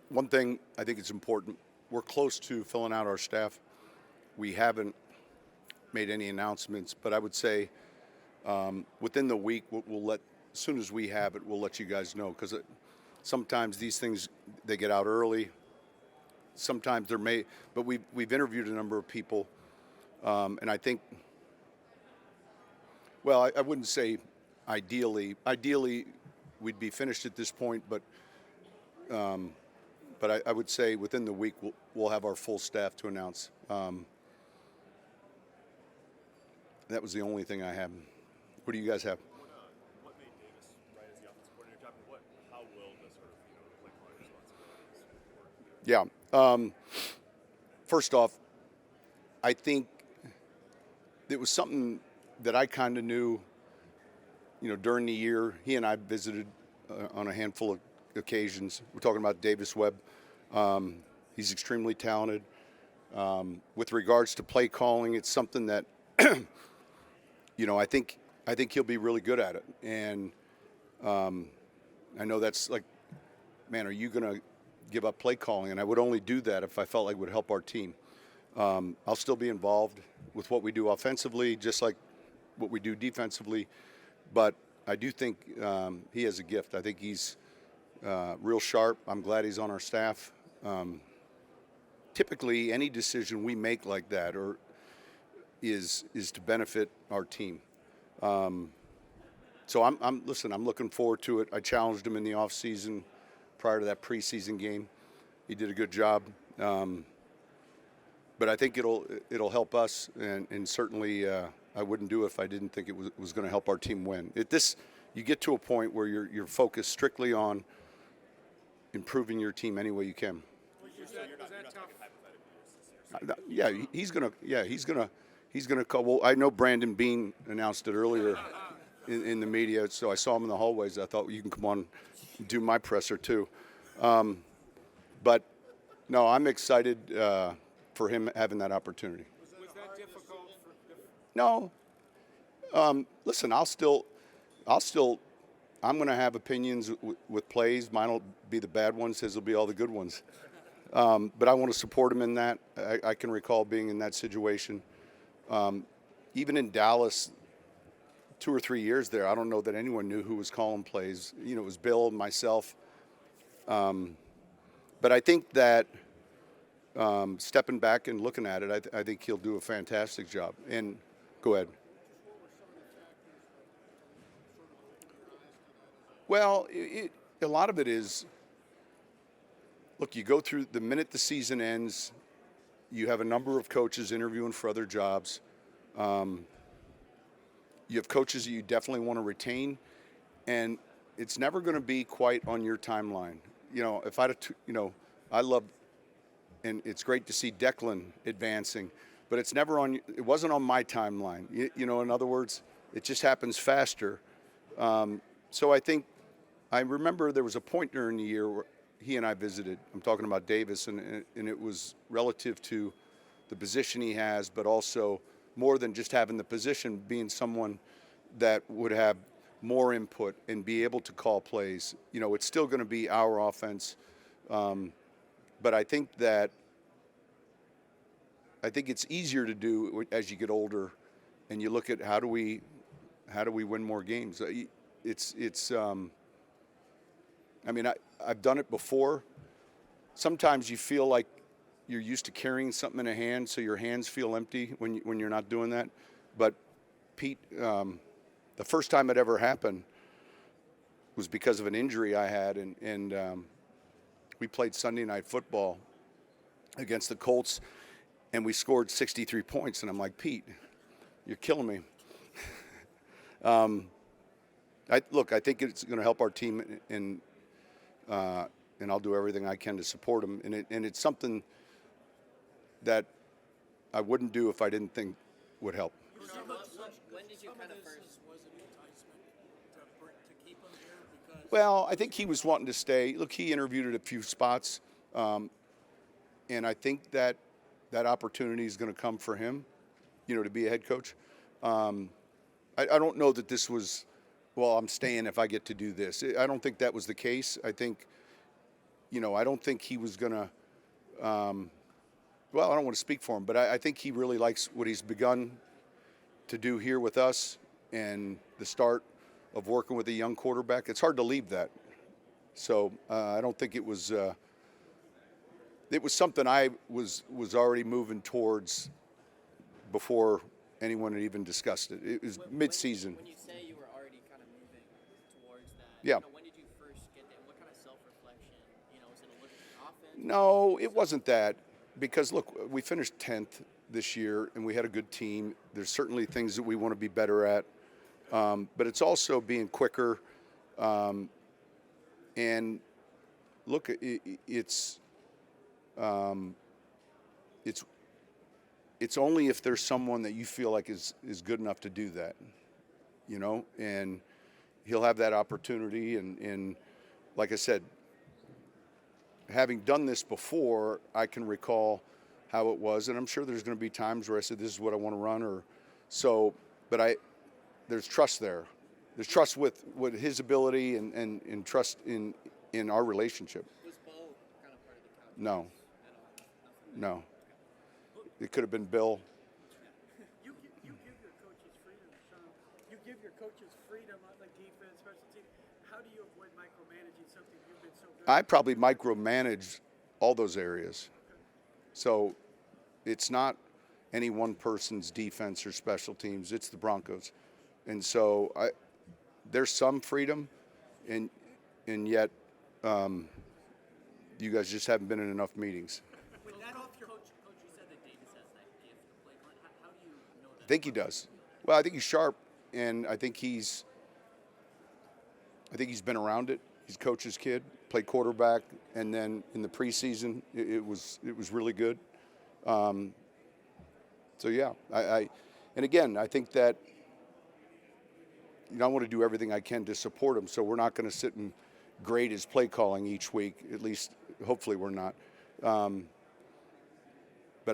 one thing I think it's important, we're close to filling out our staff. We haven't made any announcements, but I would say within the week, we'll let, as soon as we have it, we'll let you guys know, because sometimes these things, they get out early. Sometimes there may, but we've interviewed a number of people, and I think, well, I wouldn't say ideally we'd be finished at this point, but I would say within the week we'll have our full staff to announce. That was the only thing I have. What do you guys have? What made Davis right as the offensive coordinator? How will the sort of play calling responsibilities work? Yeah. First off, I think it was something that I kind of knew. During the year, he and I visited on a handful of occasions. We're talking about Davis Webb. He's extremely talented. With regards to play calling, it's something that I think he'll be really good at it. And I know that's like, man, are you going to give up play calling? And I would only do that if I felt like it would help our team. I'll still be involved with what we do offensively, just like what we do defensively. But I do think he has a gift. I think he's real sharp. I'm glad he's on our staff. Typically, any decision we make like that is to benefit our team. So I'm looking forward to it. I challenged him in the offseason prior to that preseason game. He did a good job. But I think it'll help us, and certainly I wouldn't do it if I didn't think it was going to help our team win. You get to a point where you're focused strictly on improving your team any way you can. Was that tough? Yeah, he's gonna call. Well, I know Brandon Bean announced it earlier in the media, so I saw him in the hallways. I thought, well, you can come on and do my presser too. But no, I'm excited for him having that opportunity. Was that difficult? No. Listen, I'm going to have opinions with plays. Mine will be the bad ones. His will be all the good ones. But I want to support him in that. I can recall being in that situation. Even in Dallas, 2 or 3 years there, I don't know that anyone knew who was calling plays. It was Bill and myself. But I think that stepping back and looking at it, I think he'll do a fantastic job. And go ahead. Well, a lot of it is, look, you go through the minute the season ends, you have a number of coaches interviewing for other jobs. You have coaches that you definitely want to retain, and it's never going to be quite on your timeline. If I love, and it's great to see Declan advancing, but it wasn't on my timeline. In other words, it just happens faster. So I remember there was a point during the year where he and I visited. I'm talking about Davis, and it was relative to the position he has, but also more than just having the position, being someone that would have more input and be able to call plays. It's still going to be our offense, but I think it's easier to do as you get older, and you look at how do we win more games. I've done it before. Sometimes you feel like you're used to carrying something in a hand, so your hands feel empty when you're not doing that. But Pete, the first time it ever happened was because of an injury I had, and we played Sunday night football against the Colts, and we scored 63 points. And I'm like, Pete, you're killing me. I think it's going to help our team, and I'll do everything I can to support them. And it's something that I wouldn't do if I didn't think would help. When did you kind of first? Was it enticement to keep him here? Well, I think he was wanting to stay. Look, he interviewed at a few spots, and I think that opportunity is going to come for him, to be a head coach. I don't know that this was, well, I'm staying if I get to do this. I don't think that was the case. I think I don't think he was going to, well, I don't want to speak for him, but I think he really likes what he's begun to do here with us and the start of working with a young quarterback. It's hard to leave that. So I don't think it was something I was already moving towards before anyone had even discussed it. It was mid-season. When you say you were already kind of moving towards that, Yeah. when did you first get there? What kind of self-reflection? Was it a look at the offense? No, it wasn't that. Because, look, we finished 10th this year, and we had a good team. There's certainly things that we want to be better at. But it's also being quicker. And, look, it's only if there's someone that you feel like is good enough to do that, and he'll have that opportunity. And like I said, having done this before, I can recall how it was, and I'm sure there's going to be times where I said, this is what I want to run, or so, but there's trust there. There's trust with his ability and trust in our relationship. Was Bo kind of part of the calculus? No. It could have been Bill. You give your coaches freedom, Sean. You give your coaches freedom on the defense, special teams. How do you avoid micromanaging something you've been so good at? I probably micromanage all those areas. So it's not any one person's defense or special teams. It's the Broncos. And so there's some freedom, and yet you guys just haven't been in enough meetings. With that off your coach, you said that Davis has that gift to play. How do you know that? I think he does. Well, I think he's sharp, and I think he's been around it. He's coach's kid, played quarterback, and then in the preseason, it was really good. So yeah, and again, I think that I want to do everything I can to support him. So we're not going to sit and grade his play calling each week. At least, hopefully, we're not. But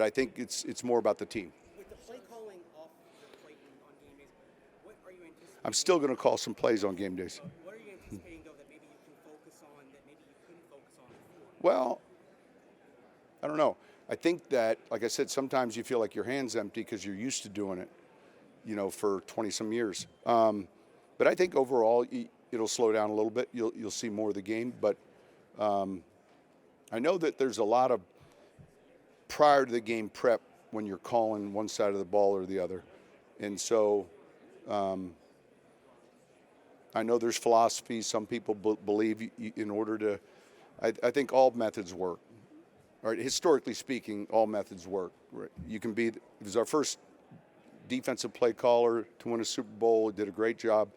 I think it's more about the team. With the play calling off the plate on game days, what are you anticipating? I'm still going to call some plays on game days. What are you anticipating, though, that maybe you can focus on that maybe you couldn't focus on before? Well, I don't know. I think that, like I said, sometimes you feel like your hand's empty because you're used to doing it, for 20-some years. But I think overall it'll slow down a little bit. You'll see more of the game. But I know that there's a lot of prior to the game prep when you're calling one side of the ball or the other. And so I know there's philosophy. Some people believe in order to I think all methods work. Right? Historically speaking, all methods work. Right? You can be. It was our first defensive play caller to win a Super Bowl. Did a great job.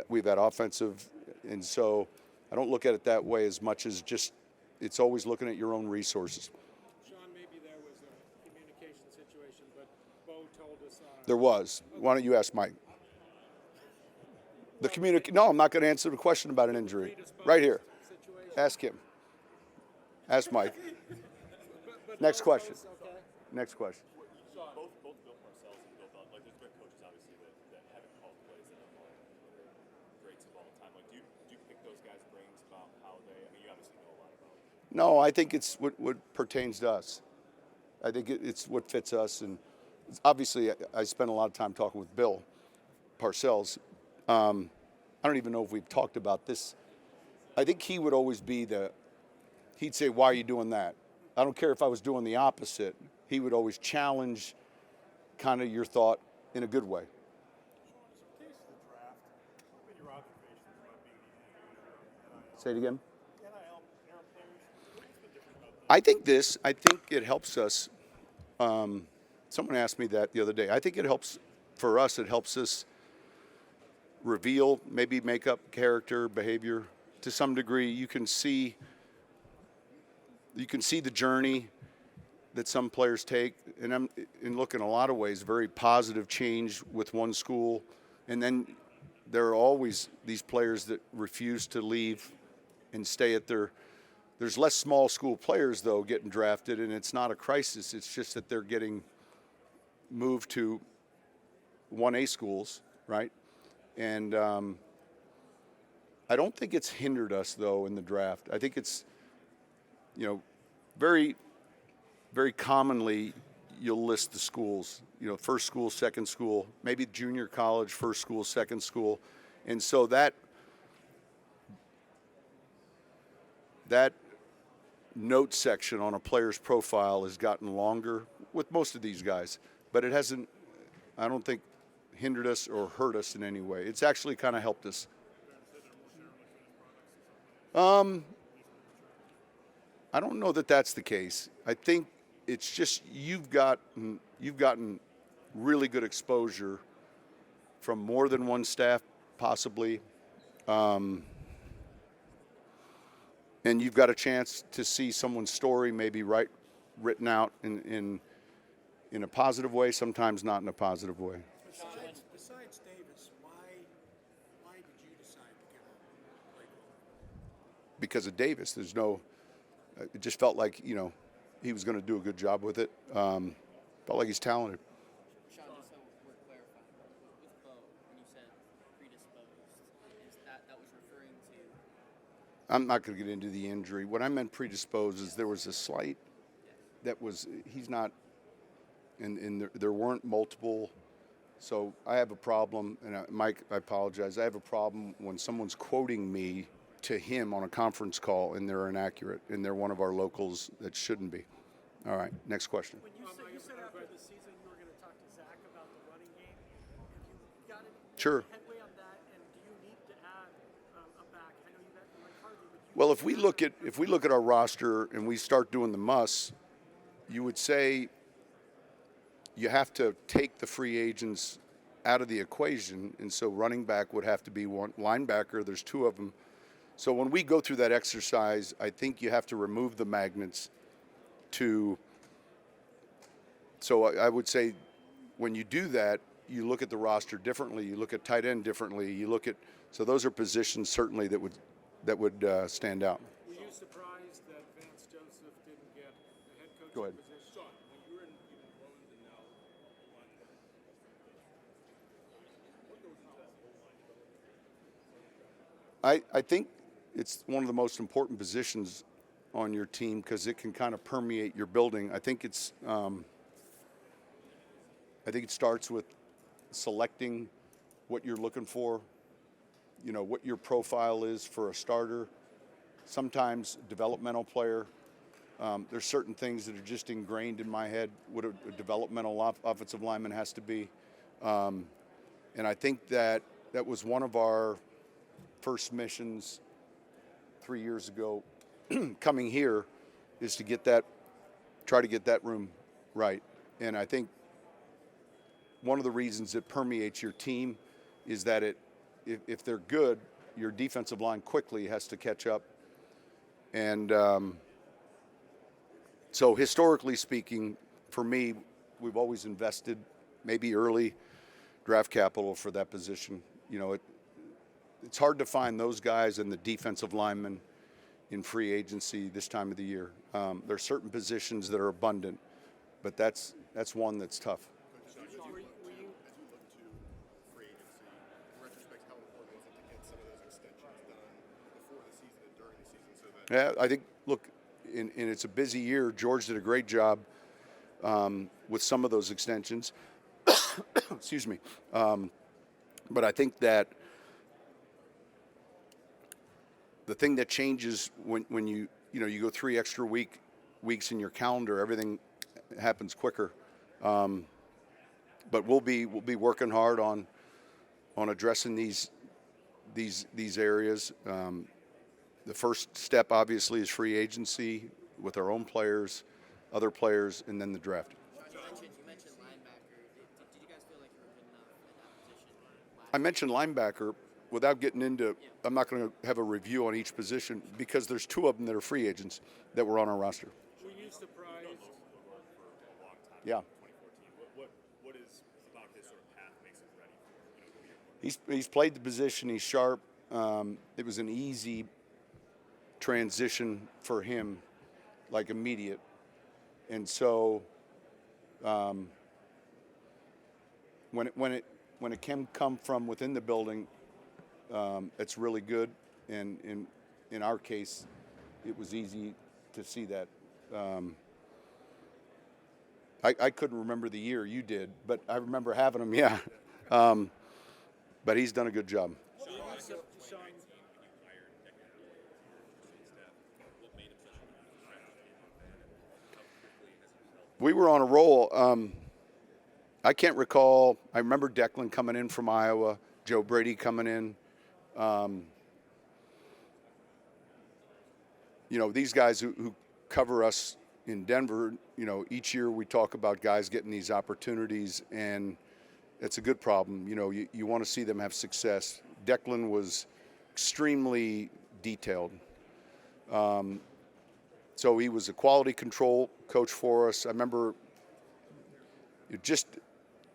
We've had offensive, and so I don't look at it that way as much as just it's always looking at your own resources. Sean, maybe there was a communication situation, but Bo told us on There was. Why don't you ask Mike? No, I'm not going to answer the question about an injury. Right here. situation. Ask him. Ask Mike. Next question. Okay. Next question. Both Bill Parcells and Bill Belichick, there's been coaches obviously that haven't called plays that are greats of all time. Do you pick those guys' brains about how they? You obviously know a lot about it. No, I think it's what pertains to us. I think it's what fits us, and obviously I spent a lot of time talking with Bill Parcells. I don't even know if we've talked about this. I think he would always be he'd say, "Why are you doing that?" I don't care if I was doing the opposite. He would always challenge kind of your thought in a good way. Case of the draft, what were your observations about being the Say it again. NIL era players? What's been different about that? I think it helps us. Someone asked me that the other day. I think it helps for us. It helps us reveal, maybe make up character, behavior to some degree. You can see the journey that some players take, and look, in a lot of ways, very positive change with one school, and then there are always these players that refuse to leave and stay at there's less small school players, though, getting drafted, and it's not a crisis. It's just that they're getting moved to 1A schools, right? And I don't think it's hindered us, though, in the draft. I think it's you know, very, very commonly you'll list the schools, you know, first school, second school, maybe junior college, first school, second school. And so that note section on a player's profile has gotten longer with most of these guys, but it hasn't, I don't think, hindered us or hurt us in any way. It's actually kind of helped us. I don't know that that's the case. I think it's just you've gotten really good exposure from more than one staff, possibly, and you've got a chance to see someone's story maybe written out in a positive way, sometimes not in a positive way. Besides Davis, why did you decide to give up play calling? Because of Davis, there's no. It just felt like, you know, he was going to do a good job with it. Felt like he's talented. Sean, just so we're clarifying, with Bo, when you said predisposed, is that was referring to? I'm not going to get into the injury. What I meant predisposed is there was a slight that was, he's not, and there weren't multiple. So I have a problem, and Mike, I apologize. I have a problem when someone's quoting me to him on a conference call and they're inaccurate and they're one of our locals that shouldn't be. All right, next question. When you said after the season you were going to talk to Zach about the running game, have you got any Sure. headway on that? And do you need to add a back? I know you got like Harvey, but you Well, if we look at our roster and we start doing the muss, you would say you have to take the free agents out of the equation, and so running back would have to be one. Linebacker, there's two of them. So when we go through that exercise, I think you have to remove the magnets so I would say when you do that, you look at the roster differently, you look at tight end differently, so those are positions certainly that would stand out. Were you surprised that Vance Joseph didn't get the head coaching Go ahead. position? Sean, when you were in Roland and now what goes into that whole line? I think it's one of the most important positions on your team because it can kind of permeate your building. I think it starts with selecting what you're looking for, you know, what your profile is for a starter, sometimes developmental player. There's certain things that are just ingrained in my head what a developmental offensive lineman has to be. And I think that was one of our first missions 3 years ago coming here is to try to get that room right. And I think one of the reasons it permeates your team is that if they're good, your defensive line quickly has to catch up. And so historically speaking, for me, we've always invested maybe early draft capital for that position. You know, it's hard to find those guys and the defensive linemen in free agency this time of the year. There are certain positions that are abundant, but that's one that's tough. As you look to free agency, in retrospect, how important was it to get some of those extensions done before the season and during the season so that Yeah, I think, look, and it's a busy year. George did a great job with some of those extensions. Excuse me. But I think that the thing that changes when you go 3 extra weeks in your calendar, everything happens quicker. But we'll be working hard on addressing these areas. The first step obviously is free agency with our own players, other players, and then the draft. You mentioned linebacker. Did you guys feel like you were good enough at that position? I mentioned linebacker without getting into. I'm not going to have a review on each position because there's 2 of them that are free agents that were on our roster. were you surprised? For a long time. Yeah. 2014. What is about his sort of path makes him ready for who he is? He's played the position. He's sharp. It was an easy transition for him, like immediate. And so when it can come from within the building, it's really good. And in our case, it was easy to see that. I couldn't remember the year, you did, but I remember having him, yeah. But he's done a good job. We were on a roll. I can't recall. I remember Declan coming in from Iowa, Joe Brady coming in. These guys who cover us in Denver, each year we talk about guys getting these opportunities, and it's a good problem. You want to see them have success. Declan was extremely detailed. So he was a quality control coach for us. I remember just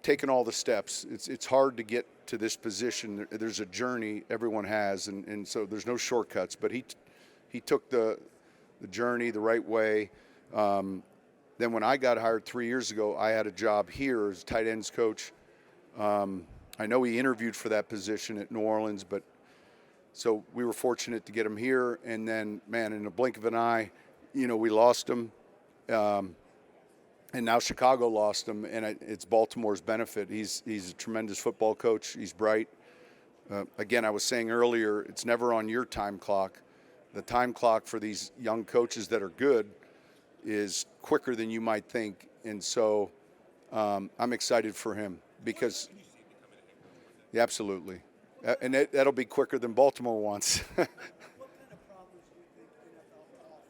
taking all the steps. It's hard to get to this position. There's a journey everyone has, and so there's no shortcuts. But he took the journey the right way. Then when I got hired 3 years ago, I had a job here as tight ends coach. I know he interviewed for that position at New Orleans, but so we were fortunate to get him here. And then, man, in a blink of an eye, we lost him. And now Chicago lost him, and it's Baltimore's benefit. He's a tremendous football coach. He's bright. Again, I was saying earlier, it's never on your time clock. The time clock for these young coaches that are good is quicker than you might think. And so I'm excited for him because – yeah, absolutely. And that'll be quicker than Baltimore wants. What kind of problems do you think NFL offenses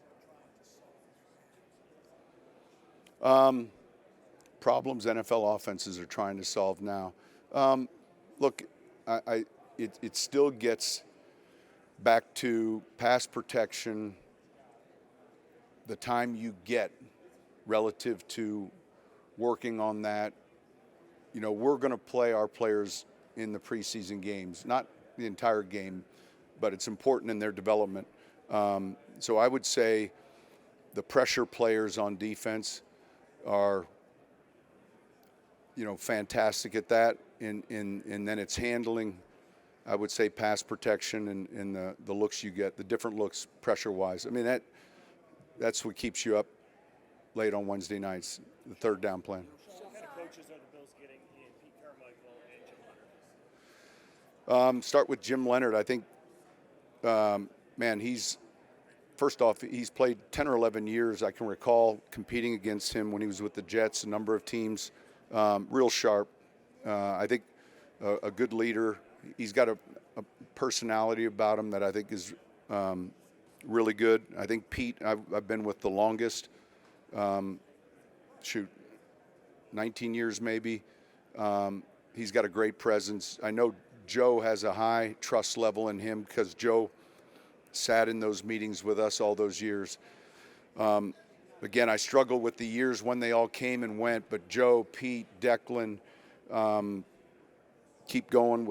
are trying to solve? Problems NFL offenses are trying to solve now. Look, it still gets back to pass protection, the time you get relative to working on that. We're going to play our players in the preseason games, not the entire game, but it's important in their development. So I would say the pressure players on defense are, fantastic at that. And then it's handling, I would say, pass protection and the looks you get, the different looks pressure-wise. I mean, that's what keeps you up late on Wednesday nights, the third down plan. What kind of coaches are the Bills getting in Pete Carmichael and Jim Leonard? Start with Jim Leonard. I think, first off, he's played 10 or 11 years. I can recall competing against him when he was with the Jets, a number of teams. Real sharp. I think a good leader. He's got a personality about him that I think is really good. I think Pete, I've been with the longest. 19 years maybe. He's got a great presence. I know Joe has a high trust level in him because Joe sat in those meetings with us all those years. Again, I struggle with the years when they all came and went, but Joe, Pete, Declan, keep going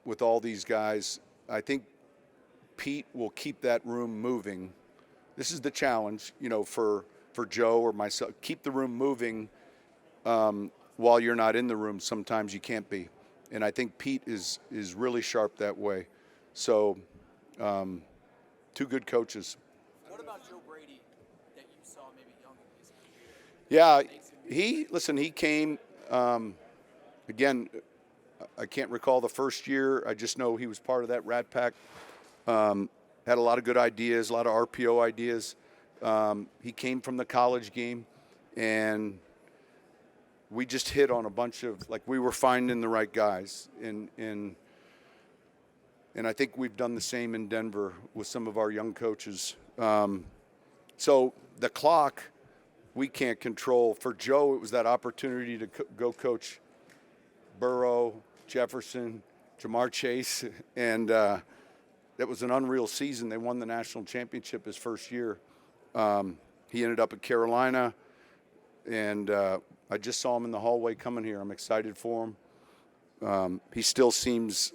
with all these guys. I think Pete will keep that room moving. This is the challenge, for Joe or myself. Keep the room moving while you're not in the room. Sometimes you can't be. And I think Pete is really sharp that way. So, two good coaches. What about Joe Brady that you saw maybe young in his Yeah, he came, again, I can't recall the first year. I just know he was part of that Rat Pack. Had a lot of good ideas, a lot of RPO ideas. He came from the college game, and we just hit on a bunch of, we were finding the right guys. And I think we've done the same in Denver with some of our young coaches. So the clock, we can't control. For Joe, it was that opportunity to go coach Burrow, Jefferson, Jamar Chase, and that was an unreal season. They won the national championship his first year. He ended up at Carolina, and I just saw him in the hallway coming here. I'm excited for him. He still seems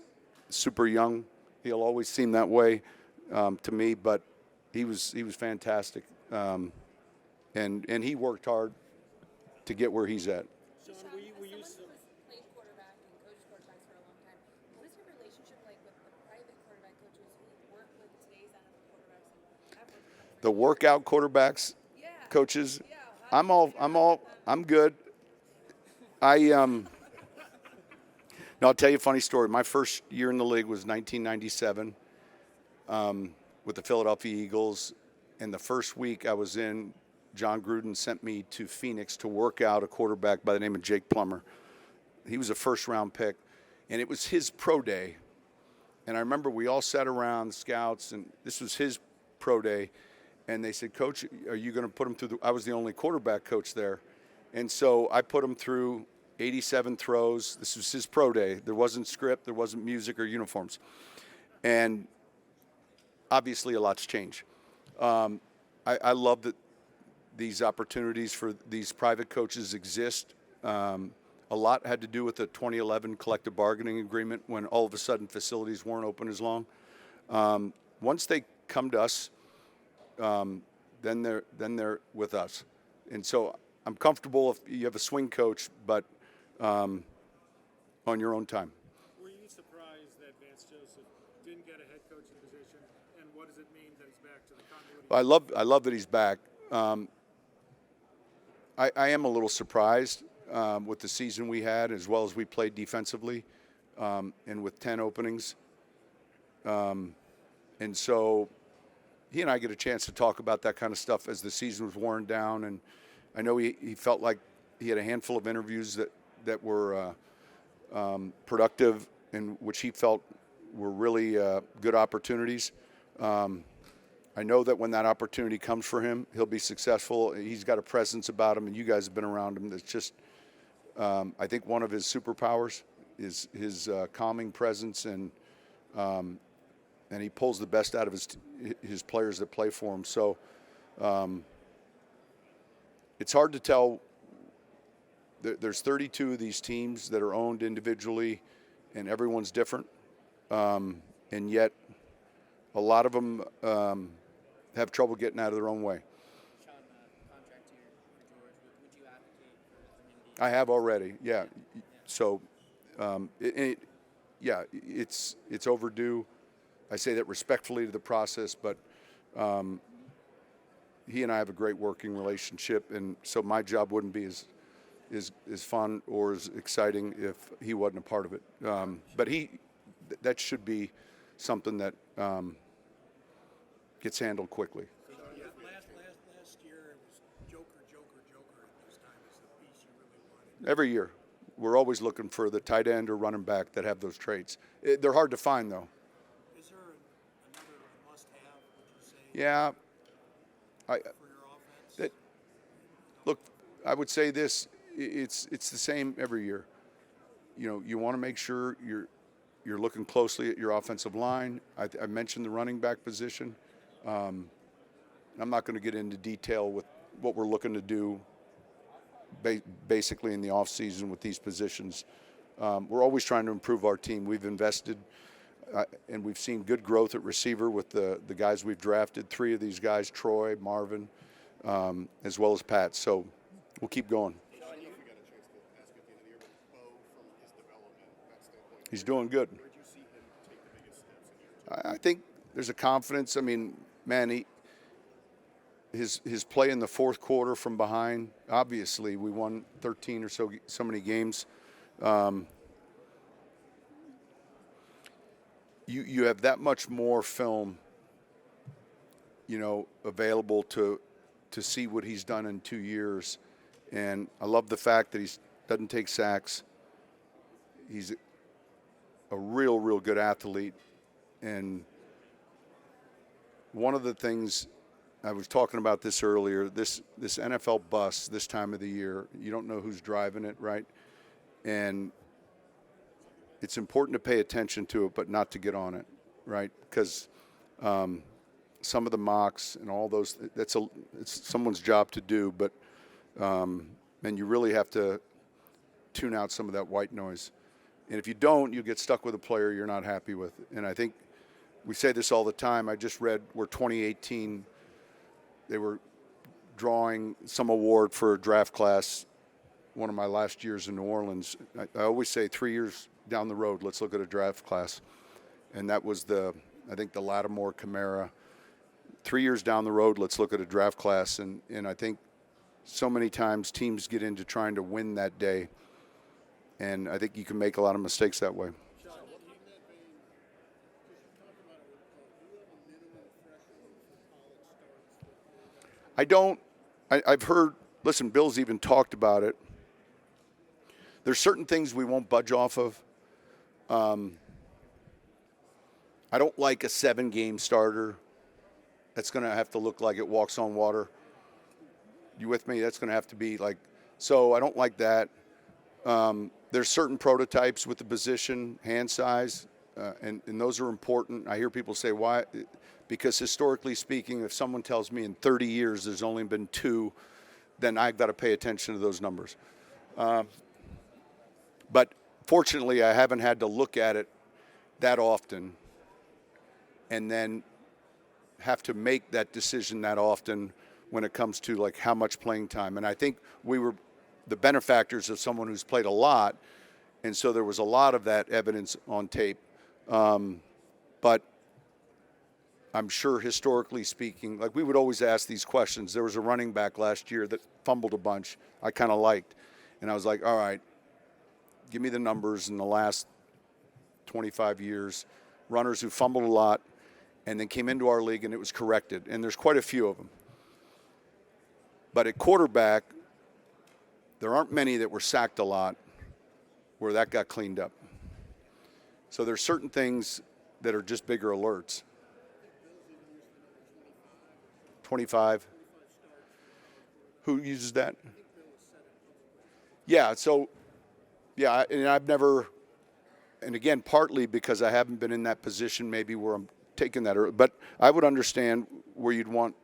super young. He'll always seem that way to me, but he was fantastic, and he worked hard to get where he's at. Sean, we used to. Played quarterback and coached quarterbacks for a long time. What is your relationship like with the private quarterback coaches who work with today's NFL quarterbacks and have worked with them the workout quarterbacks, coaches, I'm good. No, I'll tell you a funny story. My first year in the league was 1997 with the Philadelphia Eagles. And the first week I was in, John Gruden sent me to Phoenix to work out a quarterback by the name of Jake Plummer. He was a first-round pick, and it was his pro day. And I remember we all sat around, the scouts, and this was his pro day. And they said, Coach, are you going to put him through I was the only quarterback coach there. And so I put him through 87 throws. This was his pro day. There wasn't script, there wasn't music or uniforms. And obviously a lot's changed. I love that these opportunities for these private coaches exist. A lot had to do with the 2011 collective bargaining agreement when all of a sudden facilities weren't open as long. Once they come to us, then they're with us. And so I'm comfortable if you have a swing coach, but on your own time. Were you surprised that Vance Joseph didn't get a head coaching position, and what does it mean that he's back to the continuity? I love that he's back. I am a little surprised with the season we had, as well as we played defensively, and with 10 openings. And so he and I get a chance to talk about that kind of stuff as the season was worn down. And I know he felt like he had a handful of interviews that were productive and which he felt were really good opportunities. I know that when that opportunity comes for him, he'll be successful. He's got a presence about him, and you guys have been around him. That's just, I think, one of his superpowers is his calming presence, and he pulls the best out of his players that play for him. So it's hard to tell. There's 32 of these teams that are owned individually, and everyone's different. And yet, a lot of them have trouble getting out of their own way. Sean, contract here for George. Would you advocate for him being? I have already, yeah. So, it's overdue. I say that respectfully to the process, but he and I have a great working relationship, and so my job wouldn't be as fun or as exciting if he wasn't a part of it. But that should be something that gets handled quickly. Last year it was Joker at this time is the piece you really wanted. Every year. We're always looking for the tight end or running back that have those traits. They're hard to find, though. Is there another must-have, would you say, Yeah. for your offense? Look, I would say this. It's the same every year. You know, you want to make sure you're looking closely at your offensive line. I mentioned the running back position. I'm not going to get into detail with what we're looking to do basically in the offseason with these positions. We're always trying to improve our team. We've invested, and we've seen good growth at receiver with the guys we've drafted. 3 of these guys, Troy, Marvin, as well as Pat. So we'll keep going. He's doing good. I think there's a confidence. I mean, man, his play in the fourth quarter from behind. Obviously, we won 13 or so many games. You have that much more film, available to see what he's done in 2 years, and I love the fact that he doesn't take sacks. He's a real good athlete. And one of the things, I was talking about this earlier, this NFL bus this time of the year, you don't know who's driving it, right? And it's important to pay attention to it, but not to get on it, right? Because some of the mocks and all those, it's someone's job to do, but and you really have to tune out some of that white noise. And if you don't, you get stuck with a player you're not happy with. And I think we say this all the time. I just read where 2018, they were drawing some award for a draft class, one of my last years in New Orleans. I always say 3 years down the road, let's look at a draft class. And that was I think the Lattimore Kamara. 3 years down the road, let's look at a draft class. And I think so many times teams get into trying to win that day. And I think you can make a lot of mistakes that way. I've heard, listen, Bill's even talked about it. There's certain things we won't budge off of. I don't like a 7-game starter. That's going to have to look like it walks on water. You with me? That's going to have to be like, so I don't like that. There's certain prototypes with the position, hand size, and those are important. I hear people say, why? Because historically speaking, if someone tells me in 30 years there's only been 2, then I've got to pay attention to those numbers. But fortunately, I haven't had to look at it that often and then have to make that decision that often when it comes to like how much playing time. And I think we were the benefactors of someone who's played a lot, and so there was a lot of that evidence on tape. But I'm sure historically speaking, like we would always ask these questions. There was a running back last year that fumbled a bunch I kind of liked. And I was like, all right, give me the numbers in the last 25 years, runners who fumbled a lot and then came into our league and it was corrected. And there's quite a few of them. But at quarterback, there aren't many that were sacked a lot where that got cleaned up. So there's certain things that are just bigger alerts. 25. Who uses that? Yeah, so, yeah, and I've never, and again, partly because I haven't been in that position maybe where I'm taking that, but I would understand where you'd want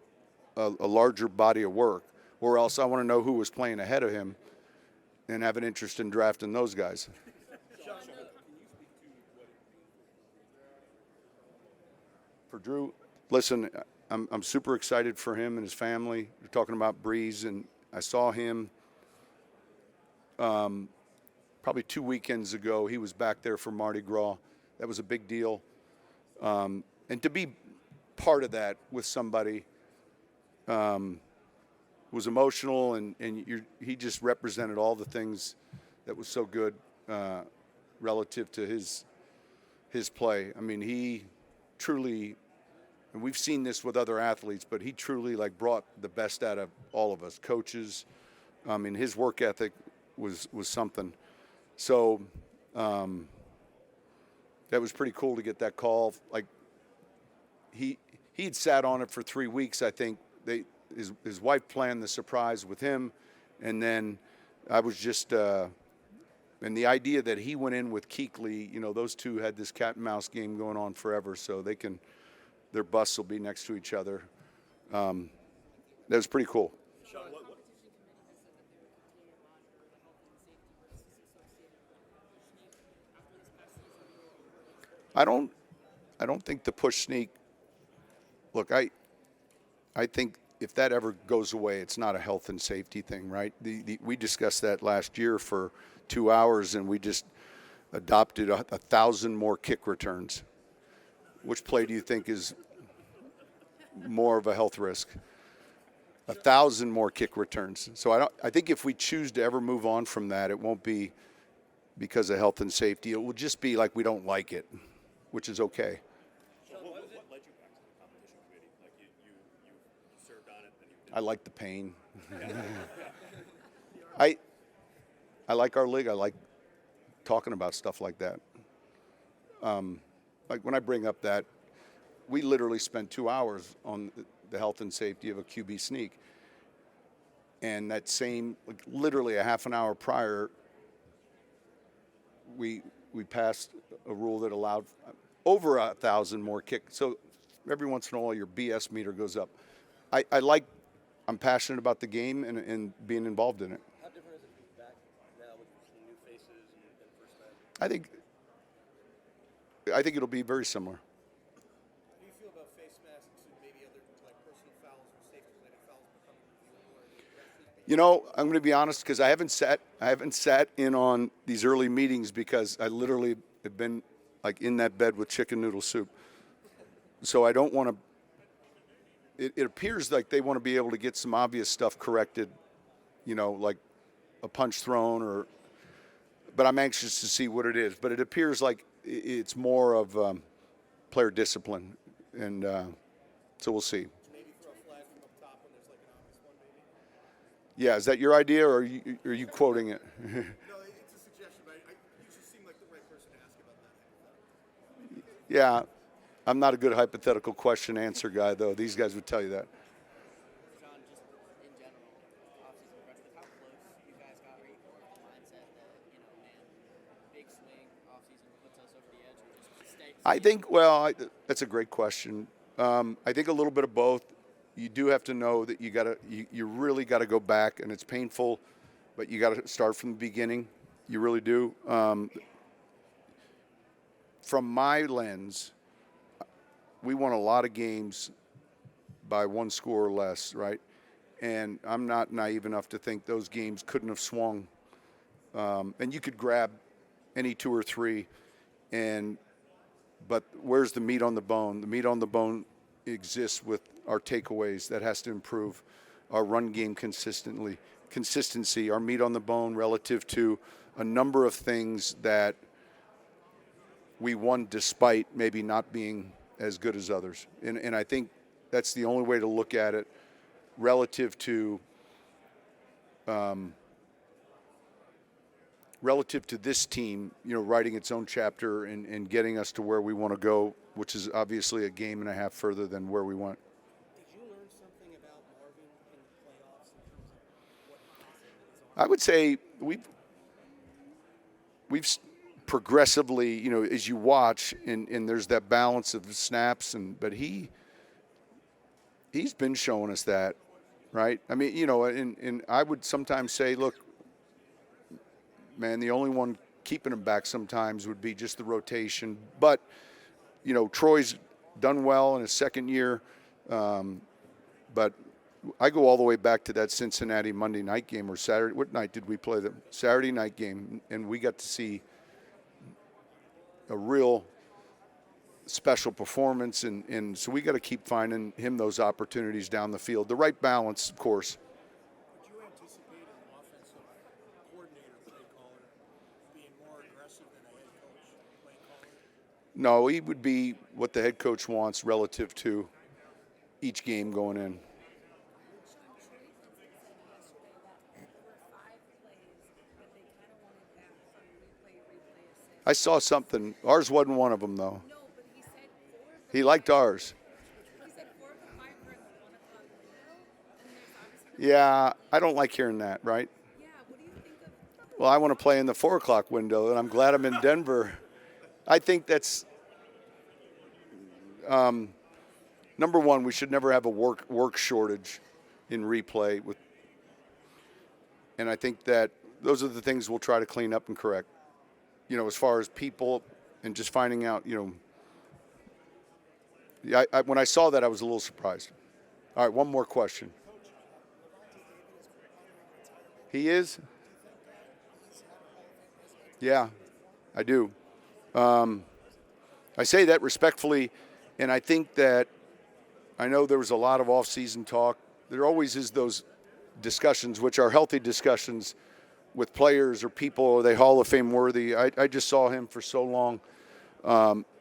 a larger body of work, or else I want to know who was playing ahead of him and have an interest in drafting those guys. For Drew, listen, I'm super excited for him and his family. You're talking about Breeze, and I saw him probably 2 weekends ago. He was back there for Mardi Gras. That was a big deal. And to be part of that with somebody was emotional, and he just represented all the things that was so good relative to his play. I mean, he truly, and we've seen this with other athletes, but he truly like brought the best out of all of us, coaches. I mean, his work ethic was something. So that was pretty cool to get that call. Like he'd sat on it for 3 weeks. I think his wife planned the surprise with him, and then I was just and the idea that he went in with Kuechly, you know, those two had this cat and mouse game going on forever, so their busts will be next to each other. That was pretty cool. I don't think the push sneak. Look, I think if that ever goes away, it's not a health and safety thing, right? We discussed that last year for 2 hours, and we just adopted 1,000 more kick returns. Which play do you think is more of a health risk? 1,000 more kick returns. So I think if we choose to ever move on from that, it won't be because of health and safety. It will just be like we don't like it, which is okay. What led you back to the competition committee? Like you served on it, then you did. I like the pain. I like our league. I like talking about stuff like that. Like when I bring up that, we literally spent 2 hours on the health and safety of a QB sneak. And that same, like literally a half an hour prior, we passed a rule that allowed over 1,000 more kicks. So every once in a while your BS meter goes up. I'm passionate about the game and being involved in it. How different is it to be back now with some new faces and first time? I think it'll be very similar. How do you feel about face masks and maybe other like personal fouls or safety-related fouls becoming reviewable? You know, I'm going to be honest because I haven't sat in on these early meetings because I literally have been like in that bed with chicken noodle soup. So I don't want to it appears like they want to be able to get some obvious stuff corrected, like a punch thrown but I'm anxious to see what it is. But it appears like it's more of player discipline, and so we'll see. Maybe throw a flag from up top when there's like an obvious one, maybe. Yeah, is that your idea, or are you quoting it? No, it's a suggestion, but you just seem like the right person to ask about that. Yeah, I'm not a good hypothetical question answer guy, though. These guys would tell you that. Sean, just in general, offseason pressure, how close you guys got? Are you more of the mindset that, man, big swing offseason puts us over the edge, or just stay? I think, that's a great question. I think a little bit of both. You do have to know that you really got to go back, and it's painful, but you got to start from the beginning. You really do. From my lens, we won a lot of games by one score or less, right? And I'm not naive enough to think those games couldn't have swung. And you could grab any 2 or 3, but where's the meat on the bone? The meat on the bone exists with our takeaways. That has to improve. Our run game consistency, our meat on the bone relative to a number of things that we won despite maybe not being as good as others. And I think that's the only way to look at it relative to this team, writing its own chapter and getting us to where we want to go, which is obviously a game and a half further than where we went. Did you learn something about Marvin in the playoffs in terms of what possible is on? I would say we've progressively, as you watch, and there's that balance of snaps, but he's been showing us that, right? I mean, and I would sometimes say, look, man, the only one keeping him back sometimes would be just the rotation. But, Troy's done well in his second year. But I go all the way back to that Cincinnati Monday night game or Saturday. What night did we play them? Saturday night game. And we got to see a real special performance. And so we got to keep finding him those opportunities down the field. The right balance, of course. Would you anticipate an offensive coordinator, play caller, being more aggressive than a head coach, play caller? No, he would be what the head coach wants relative to each game going in. I saw something. Ours wasn't one of them, though. No, but he said 4 of He liked ours. he said 4 of the 5 were in the 1 o'clock window, and there's obviously Yeah, I don't like hearing that, right? yeah. What do you think of? Well, I want to play in the 4 o'clock window, and I'm glad I'm in Denver. I think that's number one. We should never have a work shortage in replay and I think that those are the things we'll try to clean up and correct. As far as people and just finding out, when I saw that, I was a little surprised. All right, one more question. He is? Yeah, I do. I say that respectfully, and I think that I know there was a lot of off-season talk. There always is those discussions, which are healthy discussions with players or people, are they Hall of Fame worthy? I just saw him for so long.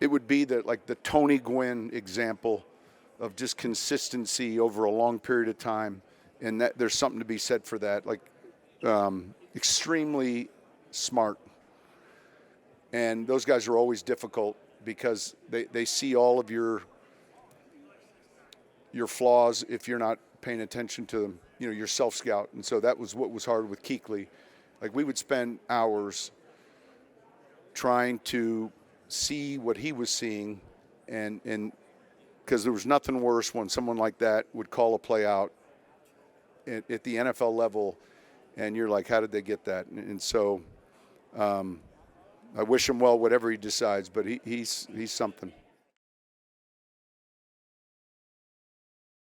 It would be the Tony Gwynn example of just consistency over a long period of time, and that there's something to be said for that. Extremely smart. And those guys are always difficult because they see all of your flaws if you're not paying attention to them, your self-scout. And so that was what was hard with Kuechly. We would spend hours trying to see what he was seeing, and because there was nothing worse when someone like that would call a play out at the NFL level, and you're like, how did they get that? And so I wish him well, whatever he decides, but he's something.